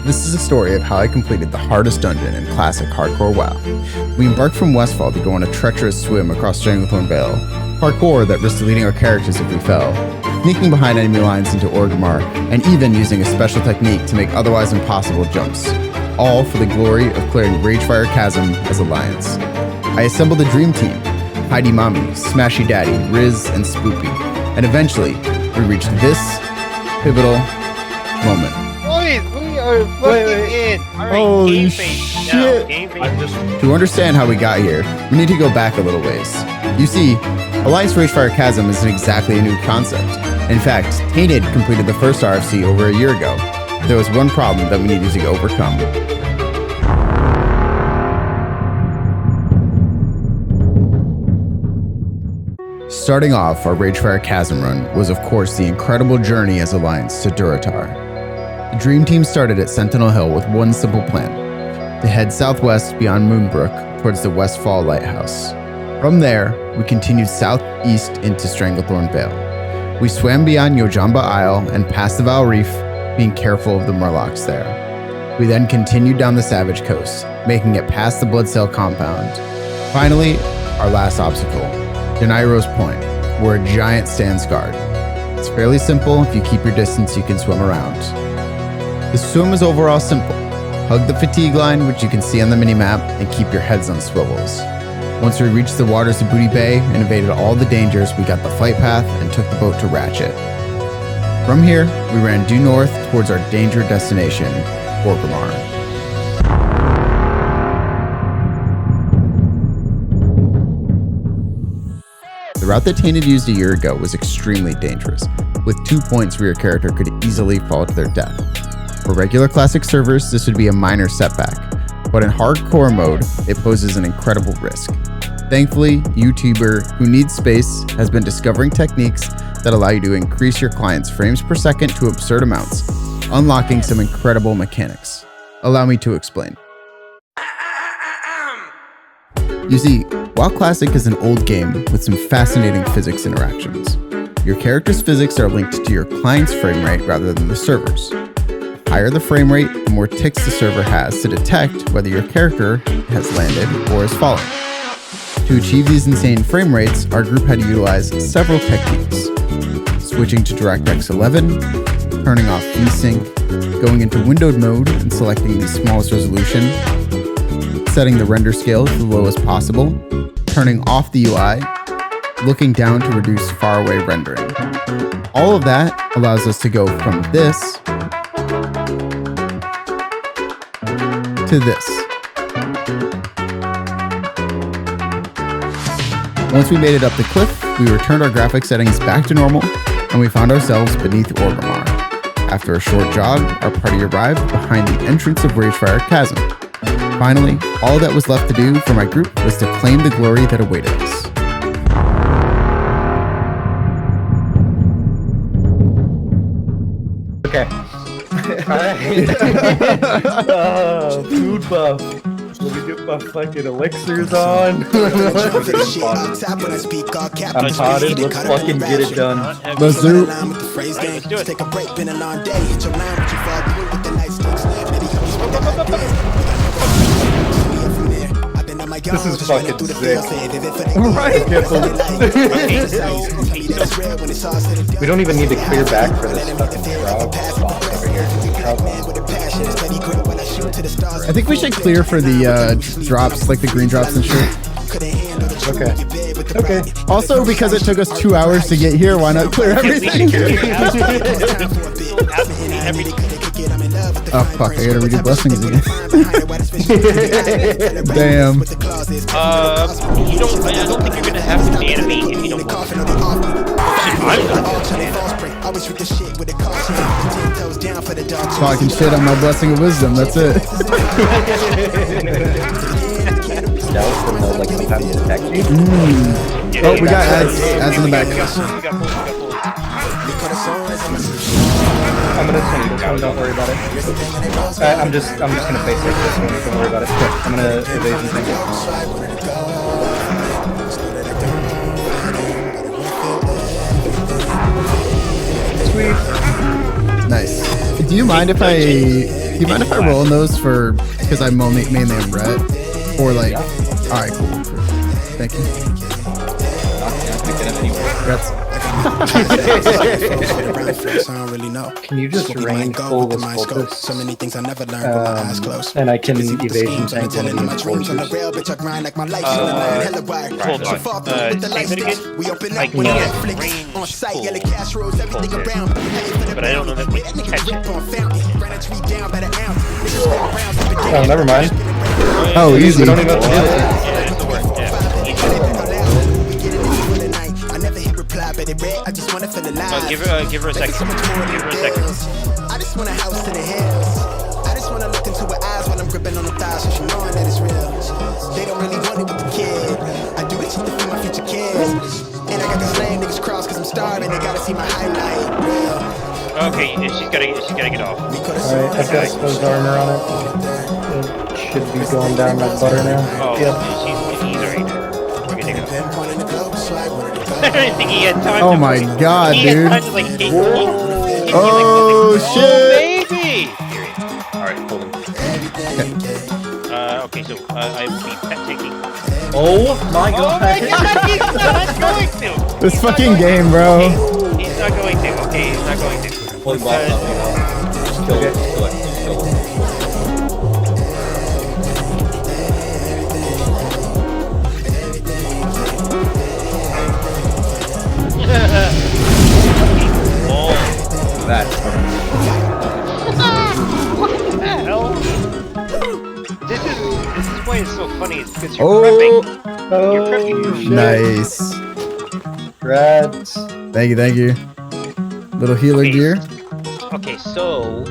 This is a story of how I completed the hardest dungeon in classic hardcore WoW. We embarked from Westfall to go on a treacherous swim across Stranglethorn Vale, parkour that risked deleting our characters if we fell, sneaking behind enemy lines into Orgrimmar, and even using a special technique to make otherwise impossible jumps, all for the glory of clearing Ragefire Chasm as Alliance. I assembled a dream team: Hideymommy, Smashydaddy, Rhiizz, and Spoopie, and eventually we reached this pivotal moment. We are fucking in. Holy shit. To understand how we got here, we need to go back a little ways. You see, Alliance Ragefire Chasm isn't exactly a new concept. In fact, Tainted completed the first RFC over a year ago. There was one problem that we needed to overcome. Starting off our Ragefire Chasm run was of course the incredible journey as Alliance to Durotar. The Dream Team started at Sentinel Hill with one simple plan: to head southwest beyond Moonbrook towards the Westfall Lighthouse. From there, we continued southeast into Stranglethorn Vale. We swam beyond Yojamba Isle and past the Val Reef, being careful of the Murlocs there. We then continued down the Savage Coast, making it past the Bloodsail compound. Finally, our last obstacle, Denairo's Point, where a giant stands guard. It's fairly simple. If you keep your distance, you can swim around. The swim is overall simple. Hug the fatigue line, which you can see on the minimap, and keep your heads on swivels. Once we reached the waters of Booty Bay and evaded all the dangers, we got the flight path and took the boat to Ratchet. From here, we ran due north towards our danger destination, Orgrimmar. The route that Tainted used a year ago was extremely dangerous, with 2 points where your character could easily fall to their death. For regular classic servers, this would be a minor setback, but in hardcore mode, it poses an incredible risk. Thankfully, YouTuber who needs space has been discovering techniques that allow you to increase your client's frames per second to absurd amounts, unlocking some incredible mechanics. Allow me to explain. You see, WoW Classic is an old game with some fascinating physics interactions. Your character's physics are linked to your client's frame rate rather than the server's. The higher the frame rate, the more ticks the server has to detect whether your character has landed or has fallen. To achieve these insane frame rates, our group had to utilize several techniques: switching to DirectX 11, turning off VSync, going into windowed mode and selecting the smallest resolution, setting the render scale to the lowest possible, turning off the UI, looking down to reduce faraway rendering. All of that allows us to go from this to this. Once we made it up the cliff, we returned our graphics settings back to normal, and we found ourselves beneath Orgrimmar. After a short jog, our party arrived behind the entrance of Ragefire Chasm. Finally, all that was left to do for my group was to claim the glory that awaited us. Okay. Food buff. Let me get my fucking elixirs on. I'm potted. Let's fucking get it done. Let's do it. Let's do it. This is fucking sick. Right? We don't even need to clear back for this fucking crowd spot over here. I think we should clear for the drops, like the green drops and shit. Okay. Also, because it took us 2 hours to get here, why not clear everything? Oh fuck, I gotta redo blessings again. Damn. I don't think you're gonna have to animate if you don't want to. Talking shit on my blessing of wisdom, that's it. Oh, we got ads in the back. I'm gonna send this one, don't worry about it. I'm just gonna face this one, don't worry about it. I'm gonna evasion thing. Sweet. Nice. Do you mind if I Do you mind if I roll in those for, because I'm mainly am red? Or like, alright, cool. Thank you. Reds. Can you just rain full this focus? So many things I never learned with my eyes closed. And I can evasion tank one of my these dreams on the forces. rail, bitch, I grind like my life. Hold on. Say Say that again? We open Like up when with you the get Netflix range on site, full yellow cash rolls, everything focus. around. But I don't know that we can catch it. Oh, never mind. Oh, easy. We don't even have to do it. Yeah, it's the worst. Yeah, easy. Give her a second. Give her a second. I just want a house to the hills. I just want to look into her eyes while I'm gripping on the thighs, so she knowing that it's real. They don't really want it with the kid. I do this shit to feed my future kids. And I got these lame niggas crossed cause I'm starving. They gotta see my highlight. Real. Okay, she's gotta get off. Alright, I've got exposed armor on it. It should be going down like butter now. Oh, Yep. he's already there. We're gonna take it off. I didn't think he had time Oh to my god, he had dude. time to like hit you like Oh, nothing. shit. Oh, baby! Alright, hold on. Okay, so I will be pet taking. Oh my Oh god! my god, he's not going to! This He's not fucking going to. game, bro. Okay, he's not going to. Okay, he's not going to. Holy boss up, you know. Just kill it. Kill it. Kill it. That's What the hell? This is why it's so funny, is because you're Oh. prepping. oh, You're prepping. shit. Nice. Rats. Thank you, thank you. Little healer Okay. gear. Okay, so